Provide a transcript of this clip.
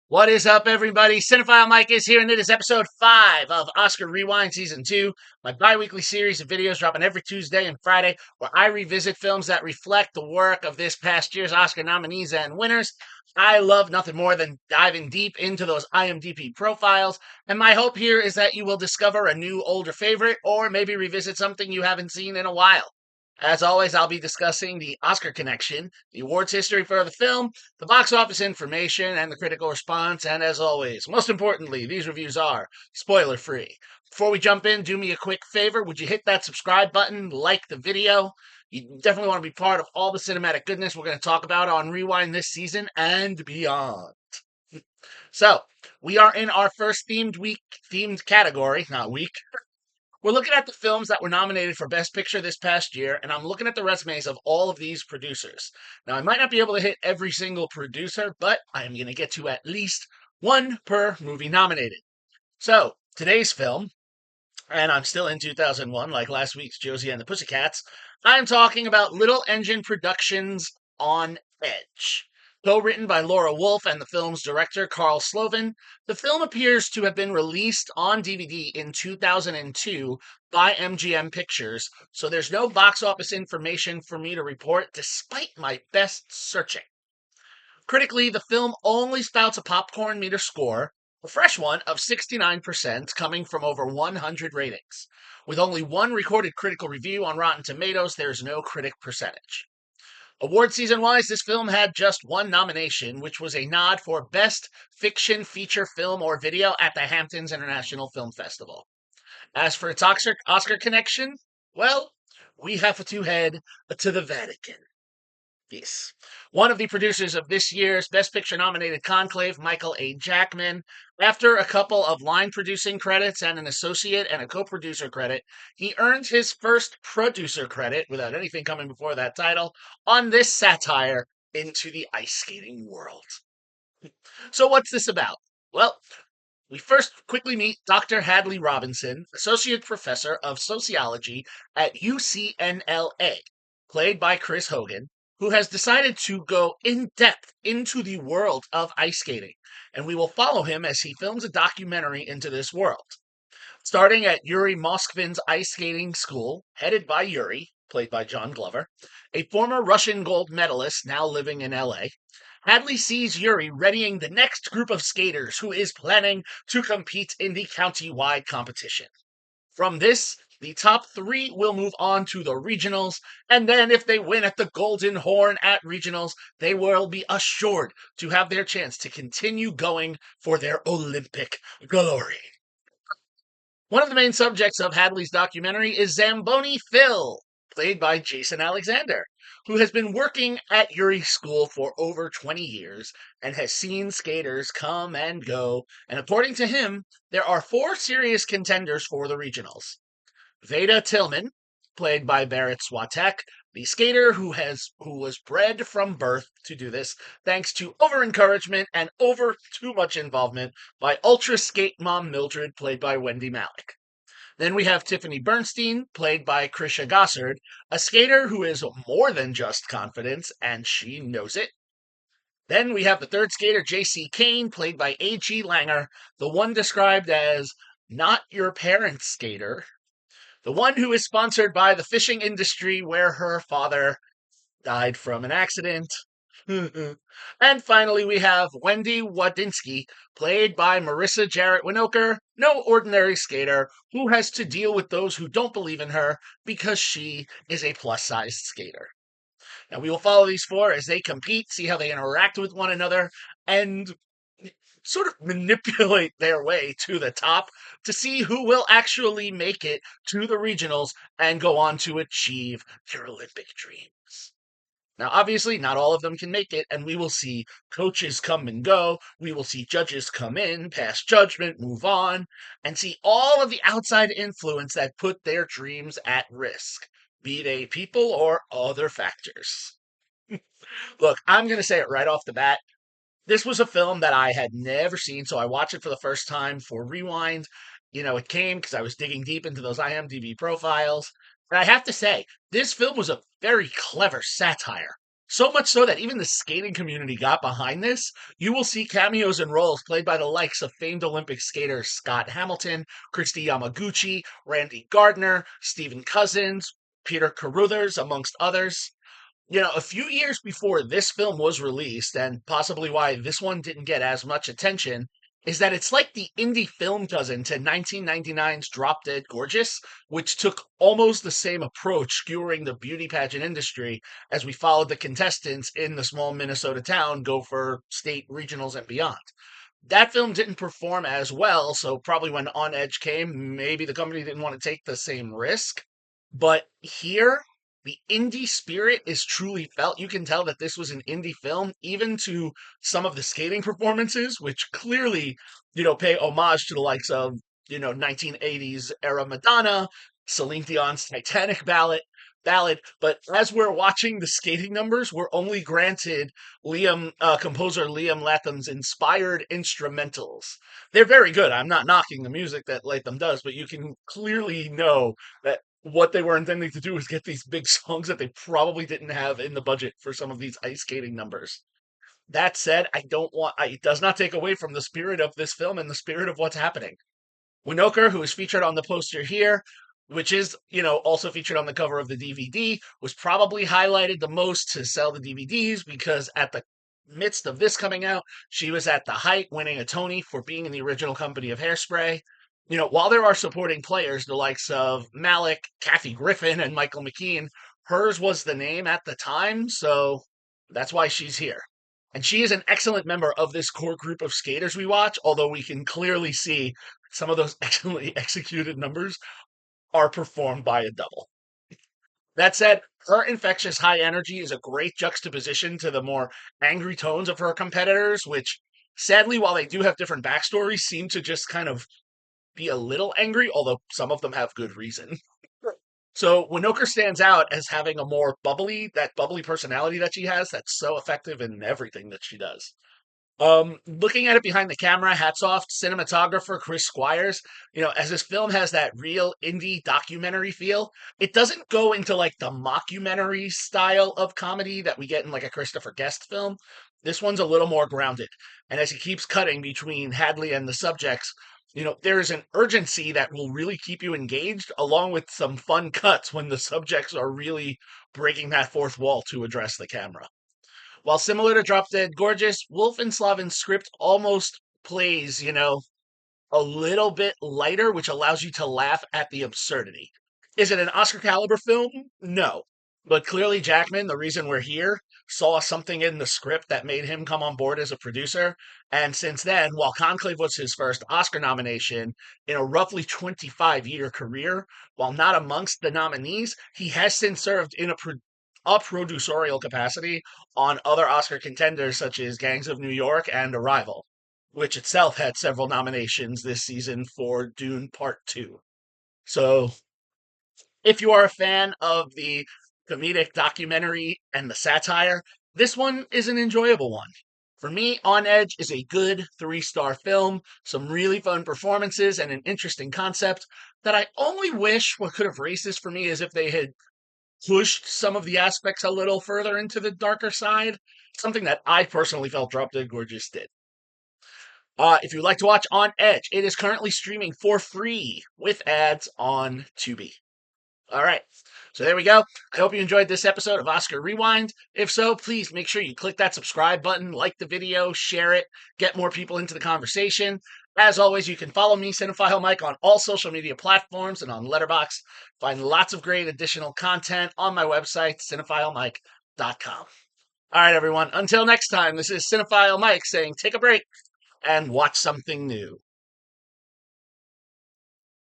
What is up, everybody? Cinephile Mike is here, and it is episode 5 of Oscar Rewind Season 2, my bi weekly series of videos dropping every Tuesday and Friday, where I revisit films that reflect the work of this past year's Oscar nominees and winners. I love nothing more than diving deep into those IMDb profiles, and my hope here is that you will discover a new, older favorite, or maybe revisit something you haven't seen in a while. As always, I'll be discussing the Oscar connection, the awards history for the film, the box office information, and the critical response. And as always, most importantly, these reviews are spoiler free. Before we jump in, do me a quick favor. Would you hit that subscribe button, like the video? You definitely want to be part of all the cinematic goodness we're going to talk about on Rewind this season and beyond. So, we are in our first themed category, not week. We're looking at the films that were nominated for Best Picture this past year, and I'm looking at the resumes of all of these producers. Now, I might not be able to hit every single producer, but I am going to get to at least one per movie nominated. So, today's film, and I'm still in 2001, like last week's Josie and the Pussycats, I'm talking about Little Engine Productions' On Edge. Co-written by Laura Wolf and the film's director, Karl Slovin, the film appears to have been released on DVD in 2002 by MGM Pictures, so there's no box office information for me to report despite my best searching. Critically, the film only spouts a popcorn meter score, a fresh one of 69% coming from over 100 ratings. With only one recorded critical review on Rotten Tomatoes, there's no critic percentage. Award season wise, this film had just one nomination, which was a nod for Best Fiction Feature Film or Video at the Hamptons International Film Festival. As for its Oscar connection, well, we have to head to the Vatican. Yes. One of the producers of this year's Best Picture nominated Conclave, Michael A. Jackman, after a couple of line producing credits and an associate and a co producer credit, he earned his first producer credit, without anything coming before that title, on this satire into the ice skating world. So, what's this about? Well, we first quickly meet Dr. Hadley Robinson, Associate Professor of Sociology at UCNLA, played by Chris Hogan, who has decided to go in depth into the world of ice skating, and we will follow him as he films a documentary into this world. Starting at Yuri Moskvin's ice skating school, headed by Yuri, played by John Glover, a former Russian gold medalist now living in LA, Hadley sees Yuri readying the next group of skaters who is planning to compete in the county-wide competition. From this, the top 3 will move on to the regionals, and then if they win at the Golden Horn at regionals, they will be assured to have their chance to continue going for their Olympic glory. One of the main subjects of Hadley's documentary is Zamboni Phil, played by Jason Alexander, who has been working at Yuri School for over 20 years and has seen skaters come and go, and according to him, there are 4 serious contenders for the regionals. Veda Tillman, played by Barrett Swatek, the skater who was bred from birth to do this, thanks to over encouragement and over too much involvement by ultra skate mom Mildred, played by Wendy Malick. Then we have Tiffany Bernstein, played by Krisha Gossard, a skater who is more than just confidence, and she knows it. Then we have the third skater, J.C. Kane, played by A.G. Langer, the one described as not your parents' skater, the one who is sponsored by the fishing industry where her father died from an accident. And finally, we have Wendy Wadinsky, played by Marissa Jarrett Winokur, no ordinary skater who has to deal with those who don't believe in her because she is a plus-sized skater. Now, we will follow these 4 as they compete, see how they interact with one another, and sort of manipulate their way to the top to see who will actually make it to the regionals and go on to achieve their Olympic dreams. Now, obviously, not all of them can make it, and we will see coaches come and go. We will see judges come in, pass judgment, move on, and see all of the outside influence that put their dreams at risk, be they people or other factors. Look, I'm going to say it right off the bat. This was a film that I had never seen, so I watched it for the first time for Rewind. It came because I was digging deep into those IMDb profiles. And I have to say, this film was a very clever satire So much so that even the skating community got behind this. You will see cameos and roles played by the likes of famed Olympic skaters Scott Hamilton, Christy Yamaguchi, Randy Gardner, Stephen Cousins, Peter Carruthers, amongst others. A few years before this film was released, and possibly why this one didn't get as much attention, is that it's like the indie film cousin to 1999's Drop Dead Gorgeous, which took almost the same approach, skewering the beauty pageant industry as we followed the contestants in the small Minnesota town go for state regionals and beyond. That film didn't perform as well, so probably when On Edge came, maybe the company didn't want to take the same risk. But here, the indie spirit is truly felt. You can tell that this was an indie film, even to some of the skating performances, which clearly, pay homage to the likes of, 1980s era Madonna, Celine Dion's Titanic ballad. But as we're watching the skating numbers, we're only granted composer Liam Latham's inspired instrumentals. They're very good. I'm not knocking the music that Latham does, but you can clearly know that what they were intending to do is get these big songs that they probably didn't have in the budget for some of these ice skating numbers. That said, it does not take away from the spirit of this film and the spirit of what's happening. Winokur, who is featured on the poster here, which is, also featured on the cover of the DVD, was probably highlighted the most to sell the DVDs because at the midst of this coming out, she was at the height winning a Tony for being in the original company of Hairspray. While there are supporting players, the likes of Malik, Kathy Griffin, and Michael McKean, hers was the name at the time, so that's why she's here. And she is an excellent member of this core group of skaters we watch, although we can clearly see some of those excellently executed numbers are performed by a double. That said, her infectious high energy is a great juxtaposition to the more angry tones of her competitors, which sadly, while they do have different backstories, seem to just kind of be a little angry, although some of them have good reason. So Winokur stands out as having that bubbly personality that she has that's so effective in everything that she does. Looking at it behind the camera, hats off cinematographer Chris Squires. As this film has that real indie documentary feel, it doesn't go into like the mockumentary style of comedy that we get in like a Christopher Guest film. This one's a little more grounded. And as he keeps cutting between Hadley and the subjects, there is an urgency that will really keep you engaged, along with some fun cuts when the subjects are really breaking that fourth wall to address the camera. While similar to Drop Dead Gorgeous, Wolf and Slovin's script almost plays, a little bit lighter, which allows you to laugh at the absurdity. Is it an Oscar caliber film? No. But clearly, Jackman, the reason we're here, saw something in the script that made him come on board as a producer. And since then, while Conclave was his first Oscar nomination in a roughly 25-year career, while not amongst the nominees, he has since served in a producerial capacity on other Oscar contenders such as Gangs of New York and Arrival, which itself had several nominations this season for Dune Part 2. So, if you are a fan of the comedic documentary and the satire, this one is an enjoyable one. For me, On Edge is a good 3-star film, some really fun performances, and an interesting concept that I only wish what could have raised this for me is if they had pushed some of the aspects a little further into the darker side, something that I personally felt Drop Dead Gorgeous did. If you'd like to watch On Edge, it is currently streaming for free with ads on Tubi. All right, so there we go. I hope you enjoyed this episode of Oscar Rewind. If so, please make sure you click that subscribe button, like the video, share it, get more people into the conversation. As always, you can follow me, Cinephile Mike, on all social media platforms and on Letterboxd. Find lots of great additional content on my website, cinephilemike.com. All right, everyone. Until next time, this is Cinephile Mike saying take a break and watch something new.